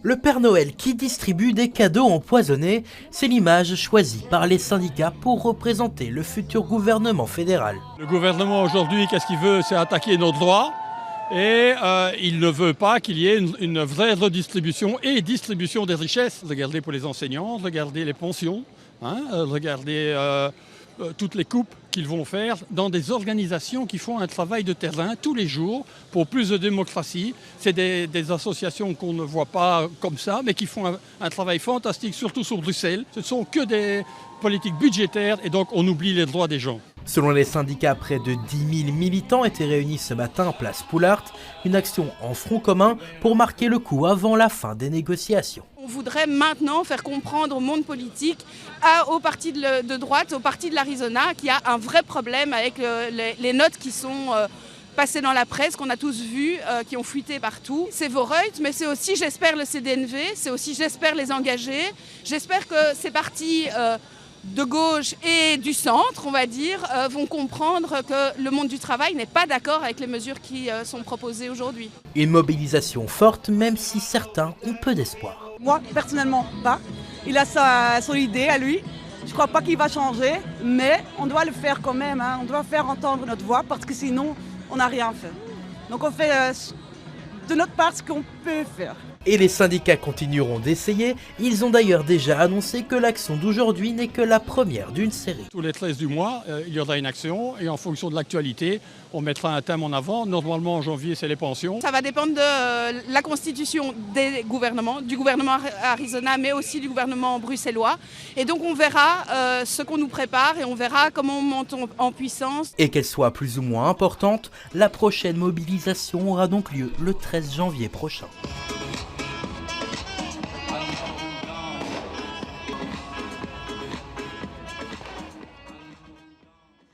Le Père Noël qui distribue des cadeaux empoisonnés, c'est l'image choisie par les syndicats pour représenter le futur gouvernement fédéral. Le gouvernement aujourd'hui, qu'est-ce qu'il veut? C'est attaquer nos droits et il ne veut pas qu'il y ait une vraie redistribution et distribution des richesses. Regardez pour les enseignants, regardez les pensions, regardez toutes les coupes qu'ils vont faire dans des organisations qui font un travail de terrain tous les jours pour plus de démocratie. C'est des associations qu'on ne voit pas comme ça, mais qui font un travail fantastique, surtout sur Bruxelles. Ce ne sont que des politiques budgétaires et donc on oublie les droits des gens. Selon les syndicats, près de 10 000 militants étaient réunis ce matin place Poulart, une action en front commun pour marquer le coup avant la fin des négociations. On voudrait maintenant faire comprendre au monde politique, au parti de droite, au parti de l'Arizona, qu'il y a un vrai problème avec les notes qui sont passées dans la presse, qu'on a tous vues, qui ont fuité partout. C'est Voreut, mais c'est aussi, j'espère, le CDNV, c'est aussi, j'espère, les engagés. J'espère que ces partis de gauche et du centre, on va dire, vont comprendre que le monde du travail n'est pas d'accord avec les mesures qui sont proposées aujourd'hui. Une mobilisation forte, même si certains ont peu d'espoir. Moi, personnellement, pas. Il a son idée à lui. Je ne crois pas qu'il va changer, mais on doit le faire quand même. On doit faire entendre notre voix parce que sinon, on n'a rien fait. Donc on fait de notre part ce qu'on peut faire. Et les syndicats continueront d'essayer. Ils ont d'ailleurs déjà annoncé que l'action d'aujourd'hui n'est que la première d'une série. Tous les 13 du mois, il y aura une action et en fonction de l'actualité, on mettra un thème en avant. Normalement, en janvier, c'est les pensions. Ça va dépendre de la constitution des gouvernements, du gouvernement Arizona, mais aussi du gouvernement bruxellois. Et donc, on verra ce qu'on nous prépare et on verra comment on monte en puissance. Et qu'elle soit plus ou moins importante, la prochaine mobilisation aura donc lieu le 13 janvier prochain.